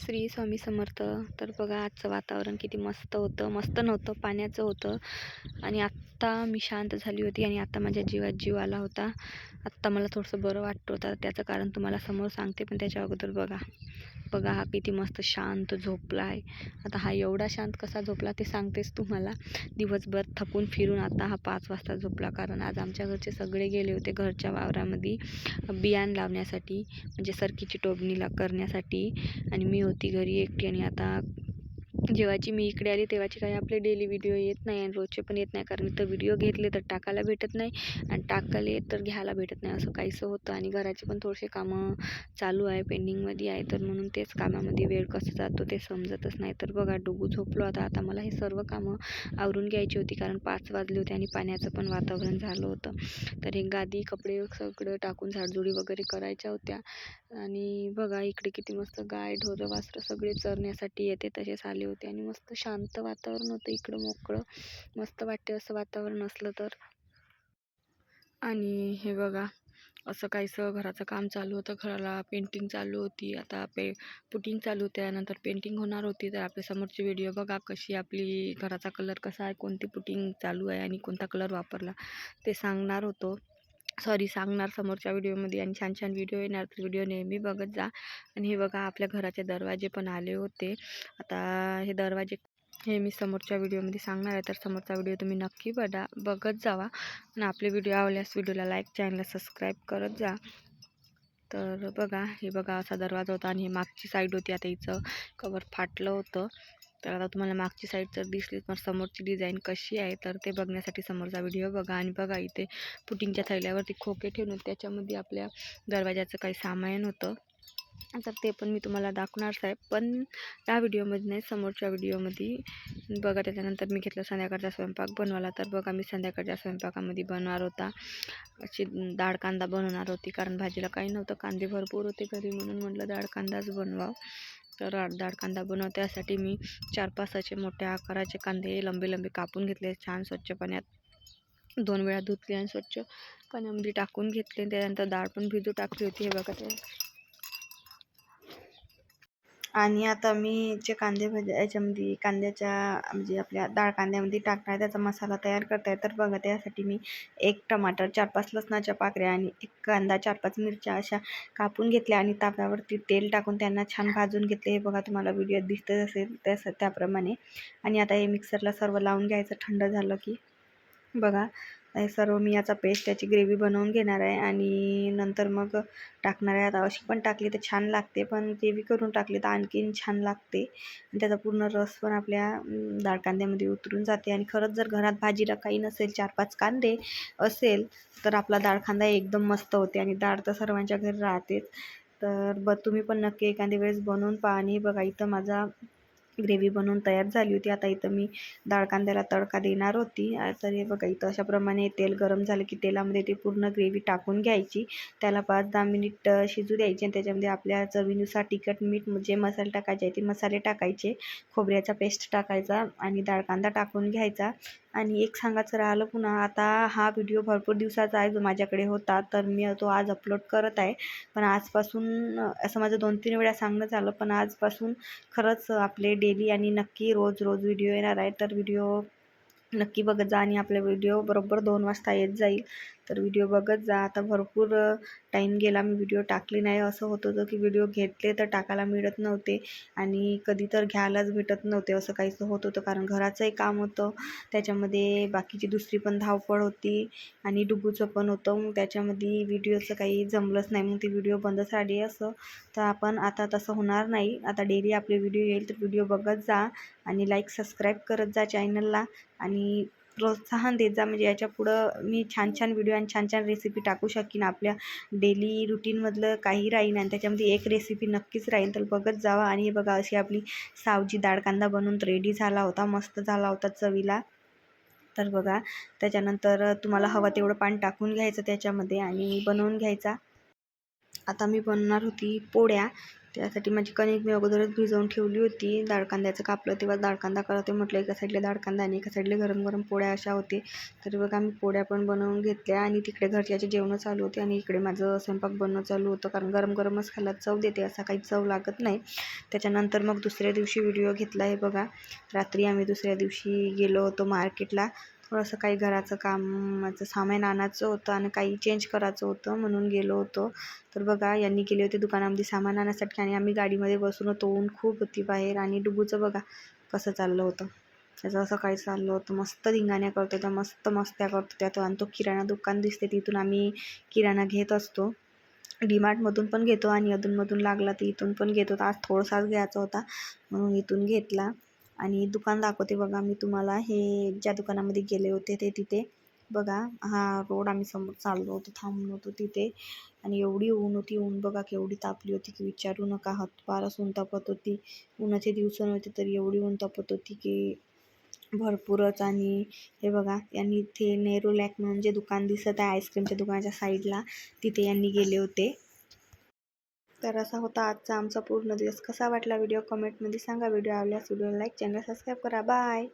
श्री स्वामी समर्थ. तर बघा आजचं वातावरण किती मस्त होतं. मस्त नव्हतं, पाण्याचं होतं. आणि आत्ता मी शांत झाली होती आणि आत्ता माझ्या जीवात जीव आला होता. आत्ता मला थोडंसं बरं वाटत होतं. त्याचं कारण तुम्हाला समोर सांगते, पण त्याच्या अगोदर बघा बघा हा किती मस्त शांत झोपला आहे. आता हा एवढा शांत कसा झोपला ते सांगतेच तुम्हाला. दिवसभर थकून फिरून आता हा 5 वाजता झोपला, कारण आज आमच्या घरचे सगळे गेले होते घरच्या वावरामध्ये बियाण लावण्यासाठी, म्हणजे सरकीची टोभणी करण्यासाठी. आणि मी होती घरी एकटी. आणि आता जेव्हाची मी इकडे आली तेव्हाची काही आपले डेली व्हिडिओ येत नाही आणि रोजचे पण येत नाही, कारण इथं व्हिडिओ घेतले तर टाकायला भेटत नाही आणि टाकले तर घ्यायला भेटत नाही, असं काहीसं होतं. आणि घराचे पण थोडेसे कामं चालू आहे, पेंडिंगमध्ये आहे, तर म्हणून तेच कामामध्ये वेळ कसं जातो ते समजतच नाही. तर बघा डुगू झोपलो. आता मला हे सर्व कामं आवरून घ्यायची होती, कारण 5 वाजले होते आणि पाण्याचं पण वातावरण झालं होतं. तर हे गादी कपडे सगळं टाकून झाडझुडी वगैरे करायच्या होत्या. आणि बघा इकडे किती मस्त गाय ढोरं वासरं सगळे चरण्यासाठी येते तसेच आले होते. आणि मस्त शांत वातावरण होतं इकडं, मोकळं मस्त वाटते असं वातावरण असलं तर. आणि हे बघा असं काहीसं घराचं काम चालू होतं. घराला पेंटिंग चालू होती. आता पुटिंग चालू होते, त्यानंतर पेंटिंग होणार होती. तर आपल्या समोरची व्हिडिओ बघा कशी आपली घराचा कलर कसा आहे, कोणती पुटिंग चालू आहे आणि कोणता कलर वापरला ते सांगणार समोरच्या व्हिडिओमध्ये. आणि छान छान व्हिडिओ येणार, तर व्हिडिओ नेहमी बघत जा. आणि हे बघा आपल्या घराचे दरवाजे पण आले होते. आता हे दरवाजे हे मी समोरच्या व्हिडिओमध्ये सांगणार आहे, तर समोरचा व्हिडिओ तुम्ही नक्की बघत जावा. आणि आपले व्हिडिओ आवडल्यास व्हिडिओला लाईक, चॅनलला सबस्क्राईब करत जा. तर बघा हे बघा असा दरवाजा होता आणि हे मागची साईड होती. आता हिचं कवर फाटलं होतं. तर आता तुम्हाला मागची साईड तर दिसलीच, पण समोरची डिझाईन कशी आहे तर ते बघण्यासाठी समोरचा व्हिडिओ बघा. आणि बघा इथे पुटिंगच्या थैल्यावरती खोके ठेवून त्याच्यामध्ये आपल्या दरवाजाचं काही सामान होतं, तर ते पण मी तुम्हाला दाखवणारच आहे, पण या व्हिडिओमध्ये नाही, समोरच्या व्हिडिओमध्ये बघा. त्याच्यानंतर मी घेतलं संध्याकाळचा स्वयंपाक बनवायला. तर बघा मी संध्याकाळच्या स्वयंपाकामध्ये बनवणार होता अशी डाळ कांदा बनवणार होती, कारण भाजीला काही नव्हतं, कांदे भरपूर होते घरी, म्हणून म्हटलं डाळ कांदाच बनवावं. तर डाळ कांदा बनवण्यासाठी मी 4-5 असे मोठ्या आकाराचे कांदे लंबे लंबे कापून घेतले. छान स्वच्छ पाण्यात 2 वेळा धुतले आणि स्वच्छ पाण्यामध्ये टाकून घेतले. त्यानंतर डाळ पण भिजू टाकली होती. हे बघा ते. आणि आता मी जे कांदे याच्यामध्ये कांद्याच्या म्हणजे आपल्या डाळ कांद्यामध्ये टाकणार त्याचा मसाला तयार करताय. तर बघा त्यासाठी मी 1 टमाटर, 4-5 लसणाच्या पाकळ्या आणि 1 कांदा, 4-5 मिरच्या अशा कापून घेतल्या आणि ताव्यावरती तेल टाकून त्यांना छान भाजून घेतले. हे बघा तुम्हाला व्हिडिओत दिसतच असेल त्याप्रमाणे. आणि आता हे मिक्सरला सर्व लावून घ्यायचं थंड झालं की. बघा हे सर्व मी याचा पेस्ट त्याची ग्रेव्ही बनवून घेणार आहे आणि नंतर मग टाकणार आहे. आता अशी पण टाकली तर छान लागते, पण ग्रेव्ही करून टाकली तर आणखीन छान लागते आणि त्याचा पूर्ण रस पण आपल्या डाळ कांद्यामध्ये उतरून जाते. आणि खरंच जर घरात भाजीला काही नसेल, 4-5 कांदे असेल, तर आपला डाळ कांदा एकदम मस्त होते. आणि डाळ तर सर्वांच्या घरी राहतेच. तर तुम्ही पण नक्की एखाद्या वेळेस बनवून पहा. आणि बघा इथं माझा ग्रेव्ही बनवून तयार झाली होती. आता इथं मी डाळ कांद्याला तडका देणार होती. तर हे बघा इथं अशाप्रमाणे तेल गरम झालं की तेलामध्ये ते पूर्ण ग्रेव्ही टाकून घ्यायची. त्याला 5-10 मिनिट शिजू द्यायचे. आणि त्याच्यामध्ये आपल्या चवीनुसार तिखट, मीठ, जे मसाले टाकायचे ते मसाले टाकायचे, खोबऱ्याचा पेस्ट टाकायचा आणि डाळ कांदा टाकून घ्यायचा. आणि एक सांगायचं राहिलं पुन्हा, आता हा व्हिडिओ भरपूर दिवसाचा आहे जो माझ्याकडे होता, तर मी तो आज अपलोड करत आहे. पण आजपासून असं माझं 2-3 वेळा सांगणं झालं, पण आजपासून खरंच आपले डेली आणि नक्की रोज व्हिडिओ येणार आहे. तर व्हिडिओ नक्की बघत जा. आणि आपला व्हिडिओ बरोबर 2 वाजता येत जाईल, तर व्हिडिओ बघत जा. आता भरपूर टाईम गेला मी व्हिडिओ टाकली नाही. असं होत होतं की व्हिडिओ घेतले तर टाकायला मिळत नव्हते आणि कधी तर घ्यायलाच भेटत नव्हते, असं काहीसं होत होतं, कारण घराचंही काम होतं, त्याच्यामध्ये बाकीची दुसरी पण धावपळ होती आणि डुगूचं पण होतं. मग त्याच्यामध्ये व्हिडिओचं काही जमलंच नाही, मग ती व्हिडिओ बंदच राहिली. असं तर आपण आता तसं होणार नाही. आता डेली आपले व्हिडिओ येईल, तर व्हिडिओ बघत जा आणि लाईक, सबस्क्राईब करत जा चॅनलला आणि प्रोत्साहन देत जा. म्हणजे याच्या पुढं मी छान छान व्हिडिओ आणि छान छान रेसिपी टाकू शकीन. आपल्या डेली रुटीनमधलं काही राहीन आणि त्याच्यामध्ये एक रेसिपी नक्कीच राहील, तर बघत जावा. आणि हे बघा अशी आपली सावजी डाळ कांदा बनवून रेडी झाला होता, मस्त झाला होता चवीला. तर बघा त्याच्यानंतर तुम्हाला हवं तेवढं पाणी टाकून घ्यायचं त्याच्यामध्ये आणि बनवून घ्यायचा. आता मी बनवणार होती पोळ्या. त्यासाठी माझी कणिक मी अगोदरच भिजवून ठेवली होती. डाळ कांद्याचं कापलं तेव्हा डाळ कांदा करते म्हटलं, एका साईडला डाळ कांदा आणि एका साईडला गरम गरम पोळ्या अशा होते. तर बघा मी पोळ्या पण बनवून घेतल्या आणि तिकडे घरच्याचे जेवणं चालू होते आणि इकडे माझं स्वयंपाक बनणं चालू होतं, कारण गरम गरमच खायला चव देते, असा काही चव लागत नाही. त्याच्यानंतर मग दुसऱ्या दिवशी व्हिडिओ घेतला आहे बघा. रात्री आम्ही दुसऱ्या दिवशी गेलो होतो मार्केटला. थोडंसं काही घराचं कामाचं सामान आणायचं होतं आणि काही चेंज करायचं होतं म्हणून गेलो होतो. तर बघा यांनी गेले होते दुकानामध्ये सामान आणण्यासाठी आणि आम्ही गाडीमध्ये बसून होतो. ऊन खूप होती बाहेर आणि डुबूचं बघा कसं चाललं होतं. त्याचं असं काही चाललं होतं, मस्त धिंगाण्या करतो त्या, मस्त मस्त्या करतो त्या तो. आणि तो किराणा दुकान दिसते तिथून आम्ही किराणा घेत असतो. डीमार्टमधून पण घेतो आणि अधूनमधून लागला तर इथून पण घेतो. आज थोडासाच घ्यायचा होता म्हणून इथून घेतला. आणि दुकान दाखवते बघा मी तुम्हाला. हे ज्या दुकानामध्ये गेले होते ते तिथे बघा, हा रोड आम्ही समोर चाललो होतो, थांबलो होतो तिथे. आणि एवढी ऊन होती, ऊन बघा केवढी तापली होती की विचारू नका. हातपारच ऊन तापत होती. उन्हाचे दिवस नव्हते तर एवढी ऊन तापत होती की भरपूरच. आणि हे बघा यांनी इथे नेरोलॅक म्हणून जे दुकान दिसत आहे आईस्क्रीमच्या दुकानाच्या साईडला, तिथे यांनी गेले होते. तर असा होता आजचा आमचा पूर्ण दिवस. कसा वाटला व्हिडिओ कमेंटमध्ये सांगा. व्हिडिओ आवडल्यास व्हिडिओला लाईक, चॅनल सबस्क्राईब करा. बाय.